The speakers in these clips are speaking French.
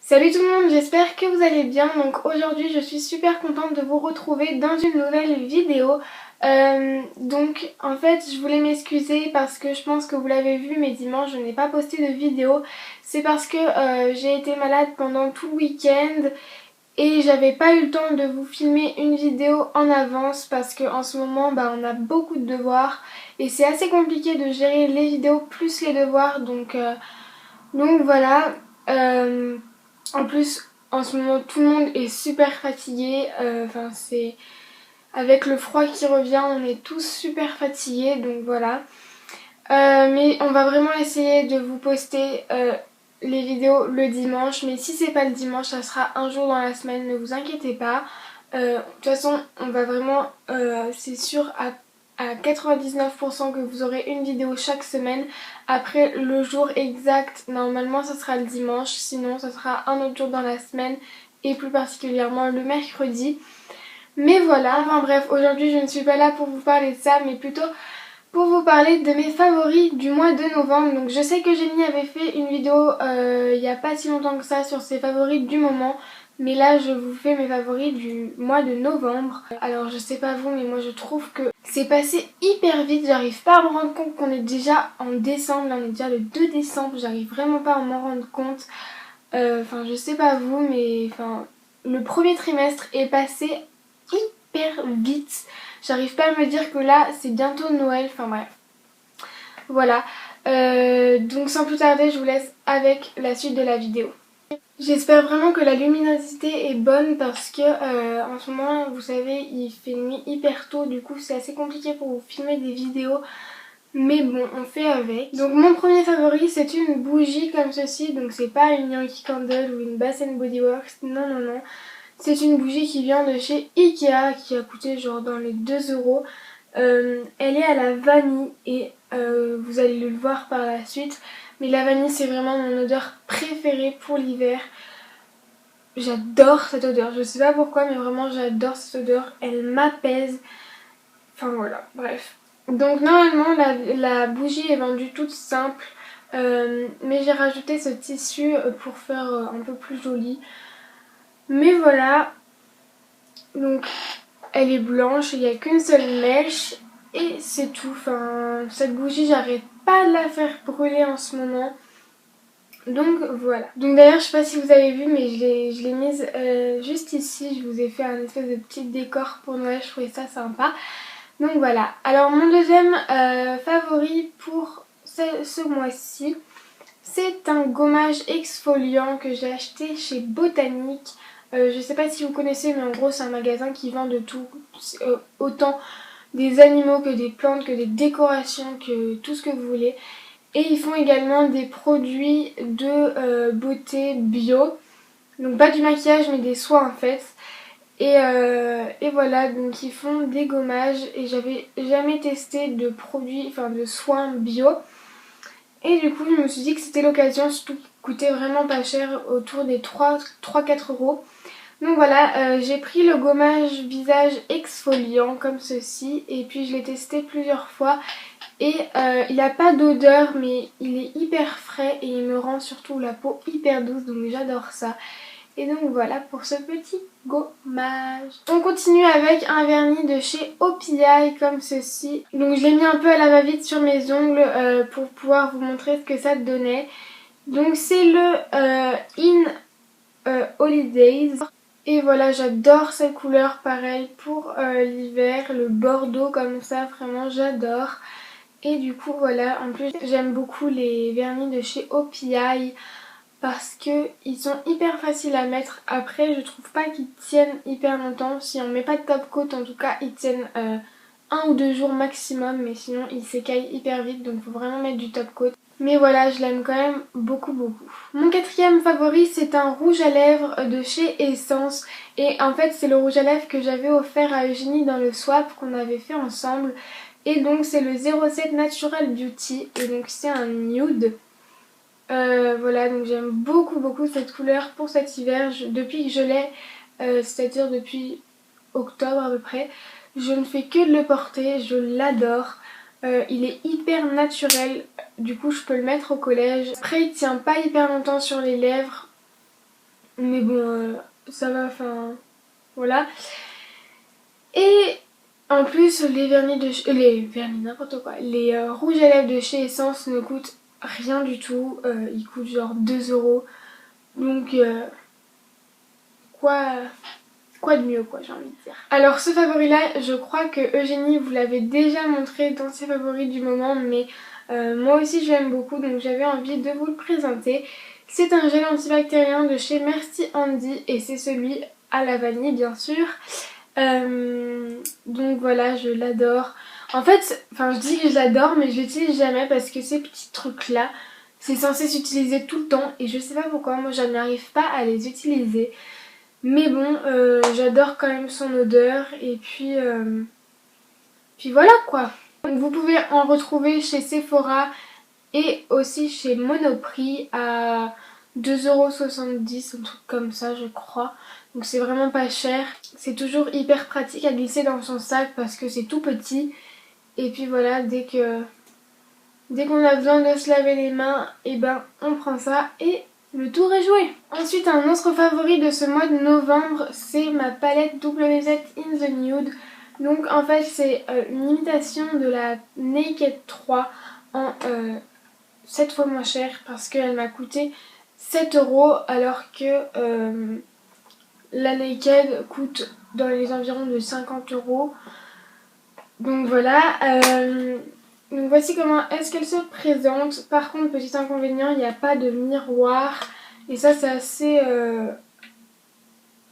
Salut tout le monde, j'espère que vous allez bien. Donc aujourd'hui je suis super contente de vous retrouver dans une nouvelle vidéo. Donc en fait je voulais m'excuser parce que je pense que vous l'avez vu, mais dimanche je n'ai pas posté de vidéo. C'est parce que j'ai été malade pendant tout le week-end et j'avais pas eu le temps de vous filmer une vidéo en avance parce qu'en ce moment on a beaucoup de devoirs et c'est assez compliqué de gérer les vidéos plus les devoirs. Donc voilà. En plus, en ce moment, tout le monde est super fatigué. C'est avec le froid qui revient, on est tous super fatigués. Donc voilà. Mais on va vraiment essayer de vous poster les vidéos le dimanche. Mais si c'est pas le dimanche, ça sera un jour dans la semaine. Ne vous inquiétez pas. De toute façon, on va vraiment, c'est sûr à 99% que vous aurez une vidéo chaque semaine. Après le jour exact, normalement ça sera le dimanche, sinon ça sera un autre jour dans la semaine et plus particulièrement le mercredi. Mais voilà, enfin bref, aujourd'hui je ne suis pas là pour vous parler de ça, mais plutôt pour vous parler de mes favoris du mois de novembre. Donc je sais que Jenny avait fait une vidéo il n'y a pas si longtemps que ça sur ses favoris du moment. Mais là je vous fais mes favoris du mois de novembre. Alors je sais pas vous, mais moi je trouve que c'est passé hyper vite. J'arrive pas à me rendre compte qu'on est déjà en décembre. Là on est déjà le 2 décembre. J'arrive vraiment pas à m'en rendre compte. Je sais pas vous, mais le premier trimestre est passé hyper vite. J'arrive pas à me dire que là c'est bientôt Noël. Enfin bref. Voilà. Donc sans plus tarder, je vous laisse avec la suite de la vidéo. J'espère vraiment que la luminosité est bonne parce que en ce moment, vous savez, il fait nuit hyper tôt. Du coup, c'est assez compliqué pour vous filmer des vidéos. Mais bon, on fait avec. Donc mon premier favori, c'est une bougie comme ceci. Donc c'est pas une Yankee Candle ou une Bath Body Works. Non, non, non. C'est une bougie qui vient de chez Ikea, qui a coûté genre dans les 2 euros. Elle est à la vanille et vous allez le voir par la suite. Mais la vanille, c'est vraiment mon odeur préférée pour l'hiver. J'adore cette odeur. Je sais pas pourquoi, mais vraiment j'adore cette odeur. Elle m'apaise. Enfin voilà, bref. Donc normalement la bougie est vendue toute simple. Mais j'ai rajouté ce tissu pour faire un peu plus joli. Mais voilà. Donc elle est blanche, il n'y a qu'une seule mèche. Et c'est tout. Enfin, cette bougie, j'arrête pas de la faire brûler en ce moment. Donc voilà. Donc d'ailleurs, je sais pas si vous avez vu, mais je l'ai mise juste ici. Je vous ai fait un espèce de petit décor pour Noël. Je trouvais ça sympa. Donc voilà. Alors mon deuxième favori pour ce mois-ci, c'est un gommage exfoliant que j'ai acheté chez Botanique. Je sais pas si vous connaissez, mais en gros c'est un magasin qui vend de tout. Autant des animaux que des plantes, que des décorations, que tout ce que vous voulez. Et ils font également des produits de beauté bio. Donc pas du maquillage mais des soins en fait. Et voilà, donc ils font des gommages et j'avais jamais testé de produits, de soins bio. Et du coup je me suis dit que c'était l'occasion, surtout qu'il coûtait vraiment pas cher, autour des 3-4 euros. Donc voilà, j'ai pris le gommage visage exfoliant comme ceci et puis je l'ai testé plusieurs fois. Et il n'a pas d'odeur mais il est hyper frais et il me rend surtout la peau hyper douce, donc j'adore ça. Et donc voilà pour ce petit gommage. On continue avec un vernis de chez OPI comme ceci. Donc je l'ai mis un peu à la va-vite sur mes ongles pour pouvoir vous montrer ce que ça donnait. Donc c'est le Holidays. Et voilà, j'adore cette couleur, pareil pour l'hiver, le bordeaux comme ça, vraiment j'adore. Et du coup voilà, en plus j'aime beaucoup les vernis de chez OPI parce que ils sont hyper faciles à mettre. Après je trouve pas qu'ils tiennent hyper longtemps. Si on met pas de top coat, en tout cas ils tiennent 1 ou 2 jours maximum, mais sinon ils s'écaillent hyper vite, donc faut vraiment mettre du top coat. Mais voilà, je l'aime quand même beaucoup beaucoup. Mon quatrième favori, c'est un rouge à lèvres de chez Essence. Et en fait c'est le rouge à lèvres que j'avais offert à Eugénie dans le swap qu'on avait fait ensemble. Et donc c'est le 07 Natural Beauty et donc c'est un nude. Voilà, donc j'aime beaucoup beaucoup cette couleur pour cet hiver. Depuis que je l'ai, c'est-à-dire depuis octobre à peu près, je ne fais que de le porter, je l'adore. Il est hyper naturel, du coup je peux le mettre au collège. Après il tient pas hyper longtemps sur les lèvres. Mais bon, ça va, enfin voilà. Et en plus, les vernis de chez... les vernis, n'importe quoi. Les rouges à lèvres de chez Essence ne coûtent rien du tout. Ils coûtent genre 2 euros. Donc, quoi, quoi de mieux, quoi, j'ai envie de dire. Alors, ce favori-là, je crois que Eugénie vous l'avait déjà montré dans ses favoris du moment. Mais moi aussi, j'aime beaucoup. Donc, j'avais envie de vous le présenter. C'est un gel antibactérien de chez Merci Handy. Et c'est celui à la vanille, bien sûr. Donc voilà, je l'adore. En fait, enfin je dis que je l'adore mais je l'utilise jamais parce que ces petits trucs là, c'est censé s'utiliser tout le temps et je sais pas pourquoi, moi je n'arrive pas à les utiliser. Mais bon, j'adore quand même son odeur et puis voilà quoi. Donc vous pouvez en retrouver chez Sephora et aussi chez Monoprix à 2,70 €, un truc comme ça je crois. Donc c'est vraiment pas cher. C'est toujours hyper pratique à glisser dans son sac parce que c'est tout petit. Et puis voilà, dès qu'on a besoin de se laver les mains, et ben on prend ça et le tour est joué. Ensuite, un autre favori de ce mois de novembre, c'est ma palette WZ in the Nude. Donc en fait c'est une imitation de la Naked 3 en 7 fois moins cher parce qu'elle m'a coûté 7 € alors que la Naked coûte dans les environs de 50 €. Donc voilà. Donc voici comment est-ce qu'elle se présente. Par contre, petit inconvénient, il n'y a pas de miroir. Et ça c'est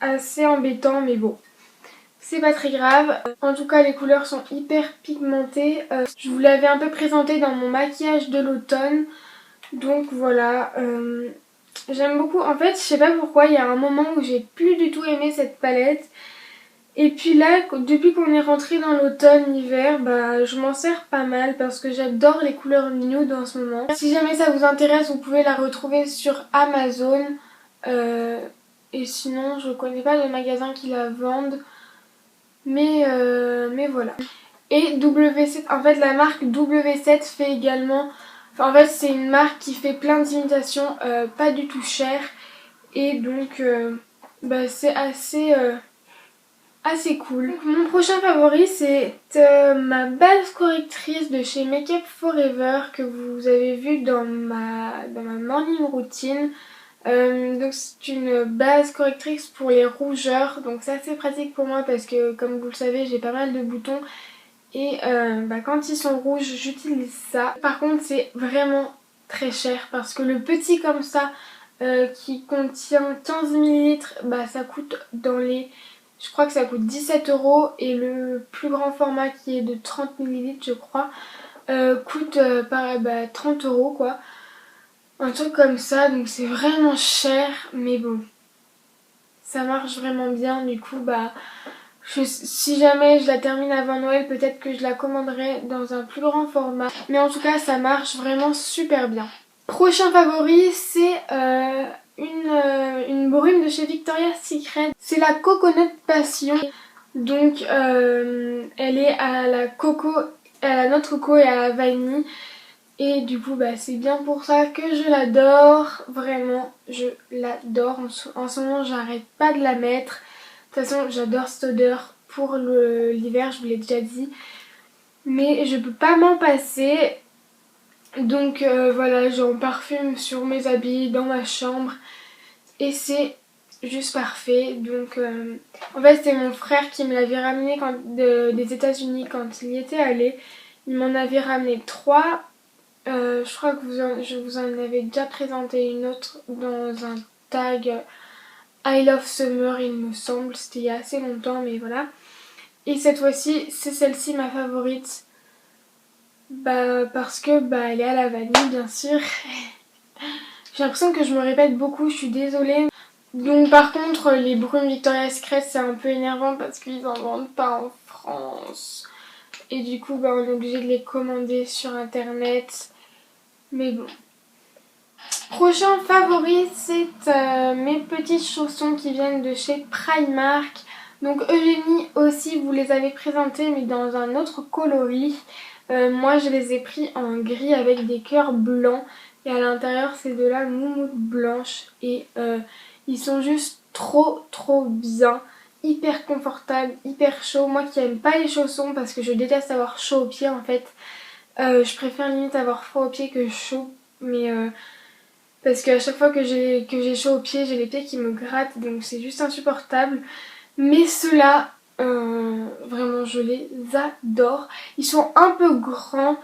assez embêtant, mais bon. C'est pas très grave. En tout cas, les couleurs sont hyper pigmentées. Je vous l'avais un peu présenté dans mon maquillage de l'automne. Donc voilà. J'aime beaucoup. En fait, je sais pas pourquoi, il y a un moment où j'ai plus du tout aimé cette palette. Et puis là, depuis qu'on est rentré dans l'automne-hiver, bah, je m'en sers pas mal parce que j'adore les couleurs nude en ce moment. Si jamais ça vous intéresse, vous pouvez la retrouver sur Amazon. Et sinon, je connais pas de magasin qui la vendent. Mais voilà. Et W7, en fait la marque W7 fait également... Enfin en fait c'est une marque qui fait plein d'imitations pas du tout chères. Et donc bah, c'est assez cool. Donc, mon prochain favori c'est ma base correctrice de chez Make Up Forever que vous avez vu dans ma morning routine. Donc c'est une base correctrice pour les rougeurs, donc c'est assez pratique pour moi parce que comme vous le savez j'ai pas mal de boutons et bah, quand ils sont rouges j'utilise ça. Par contre c'est vraiment très cher parce que le petit comme ça qui contient 15 ml bah ça coûte je crois que ça coûte 17 € et le plus grand format qui est de 30 ml je crois coûte 30 € quoi. Un truc comme ça, donc c'est vraiment cher, mais bon, ça marche vraiment bien. Du coup, bah, si jamais je la termine avant Noël, peut-être que je la commanderai dans un plus grand format. Mais en tout cas, ça marche vraiment super bien. Prochain favori, c'est une brume de chez Victoria's Secret. C'est la Coconut Passion. Donc, elle est à la noix de coco et à la vanille. Et du coup bah c'est bien pour ça que je l'adore, vraiment je l'adore, en ce moment j'arrête pas de la mettre. De toute façon j'adore cette odeur pour l'hiver, je vous l'ai déjà dit, mais je peux pas m'en passer. Donc voilà, j'en parfume sur mes habits, dans ma chambre et c'est juste parfait. Donc en fait c'était mon frère qui me l'avait ramené des États-Unis quand il y était allé. Il m'en avait ramené 3. Je crois que je vous en avais déjà présenté une autre dans un tag I Love Summer il me semble, c'était il y a assez longtemps mais voilà. Et cette fois-ci c'est celle-ci ma favorite, bah parce que bah elle est à la vanille bien sûr. J'ai l'impression que je me répète beaucoup, je suis désolée. Donc par contre les brumes Victoria's Secret c'est un peu énervant parce qu'ils en vendent pas en France. Et du coup bah on est obligé de les commander sur internet. Mais bon. Prochain favori, c'est mes petites chaussons qui viennent de chez Primark. Donc Eugénie aussi, vous les avez présentées mais dans un autre coloris. Moi je les ai pris en gris avec des cœurs blancs. Et à l'intérieur c'est de la moumoute blanche. Et Ils sont juste trop bien. Hyper confortables, hyper chauds. Moi qui aime pas les chaussons parce que je déteste avoir chaud aux pieds en fait. Je préfère limite avoir froid aux pieds que chaud. Mais parce qu'à chaque fois que j'ai chaud aux pieds, j'ai les pieds qui me grattent. Donc c'est juste insupportable. Mais ceux-là, vraiment je les adore. Ils sont un peu grands.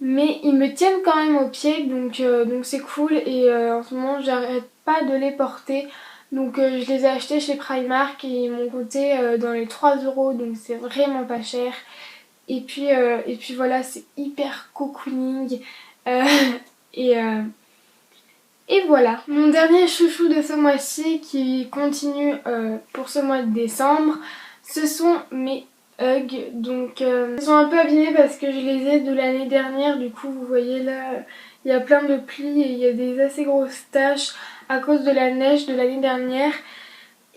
Mais ils me tiennent quand même aux pieds, donc c'est cool. Et en ce moment j'arrête pas de les porter. Donc je les ai achetés chez Primark et ils m'ont coûté dans les 3 €, donc c'est vraiment pas cher. Et puis voilà, c'est hyper cocooning. Euh, et, euh, et voilà. Mon dernier chouchou de ce mois-ci qui continue pour ce mois de décembre, ce sont mes Hugs. Donc ils sont un peu abîmés parce que je les ai de l'année dernière. Du coup vous voyez là, il y a plein de plis et il y a des assez grosses taches à cause de la neige de l'année dernière.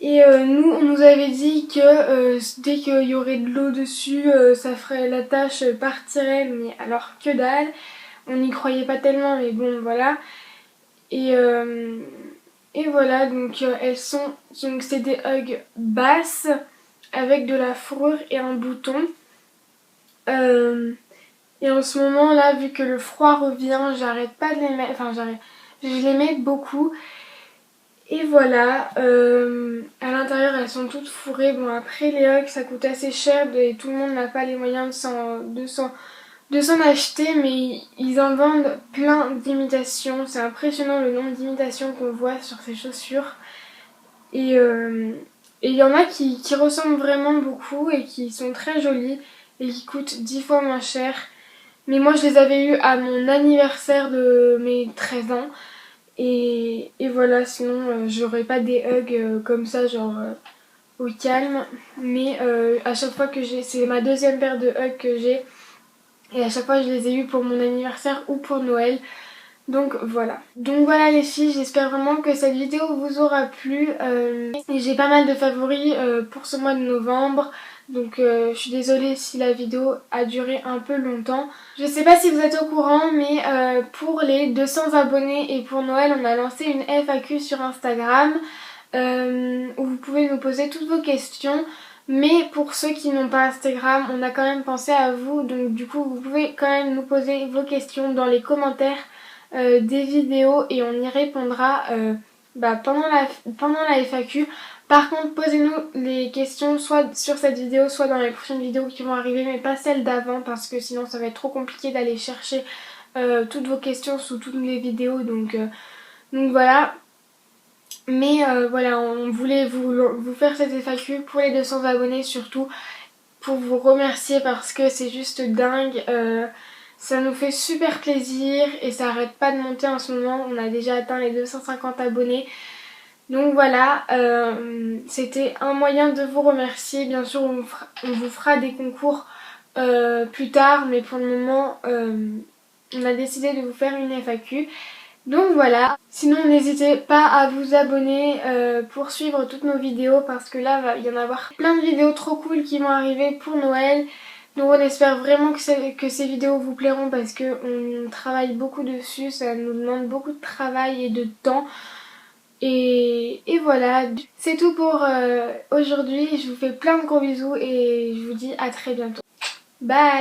Et nous, on nous avait dit que dès qu'il y aurait de l'eau dessus, ça ferait la tache partirait, mais alors que dalle. On n'y croyait pas tellement, mais bon voilà. Et, euh, et voilà, donc elles sont, donc c'est des Hugs basses avec de la fourrure et un bouton. Et en ce moment là, vu que le froid revient, j'arrête pas de les mettre, enfin je les mets beaucoup. Et voilà, à l'intérieur elles sont toutes fourrées. Bon après les Hugs ça coûte assez cher et tout le monde n'a pas les moyens de s'en acheter, mais ils en vendent plein d'imitations. C'est impressionnant le nombre d'imitations qu'on voit sur ces chaussures. Et il y en a qui ressemblent vraiment beaucoup et qui sont très jolies et qui coûtent 10 fois moins cher. Mais moi je les avais eues à mon anniversaire de mes 13 ans. Et voilà, sinon j'aurais pas des Hugs comme ça, genre au calme. Mais à chaque fois que j'ai, c'est ma deuxième paire de Hugs que j'ai. Et à chaque fois je les ai eus pour mon anniversaire ou pour Noël. Donc voilà. Donc voilà les filles, j'espère vraiment que cette vidéo vous aura plu. Et j'ai pas mal de favoris pour ce mois de novembre. Donc je suis désolée si la vidéo a duré un peu longtemps. Je sais pas si vous êtes au courant, mais pour les 200 abonnés et pour Noël, on a lancé une FAQ sur Instagram où vous pouvez nous poser toutes vos questions. Mais pour ceux qui n'ont pas Instagram, on a quand même pensé à vous. Donc du coup, vous pouvez quand même nous poser vos questions dans les commentaires des vidéos et on y répondra pendant la FAQ. Par contre, posez-nous les questions soit sur cette vidéo, soit dans les prochaines vidéos qui vont arriver, mais pas celles d'avant parce que sinon ça va être trop compliqué d'aller chercher toutes vos questions sous toutes les vidéos. Donc voilà. Mais voilà, on voulait vous faire cette FAQ pour les 200 abonnés surtout, pour vous remercier parce que c'est juste dingue. Ça nous fait super plaisir et ça arrête pas de monter en ce moment. On a déjà atteint les 250 abonnés. Donc voilà, c'était un moyen de vous remercier. Bien sûr, on vous fera des concours plus tard, mais pour le moment, on a décidé de vous faire une FAQ. Donc voilà, sinon n'hésitez pas à vous abonner pour suivre toutes nos vidéos parce que là il va y en avoir plein de vidéos trop cool qui vont arriver pour Noël. Donc on espère vraiment que ces vidéos vous plairont parce qu'on travaille beaucoup dessus, ça nous demande beaucoup de travail et de temps. Et voilà, c'est tout pour aujourd'hui, je vous fais plein de gros bisous et je vous dis à très bientôt. Bye!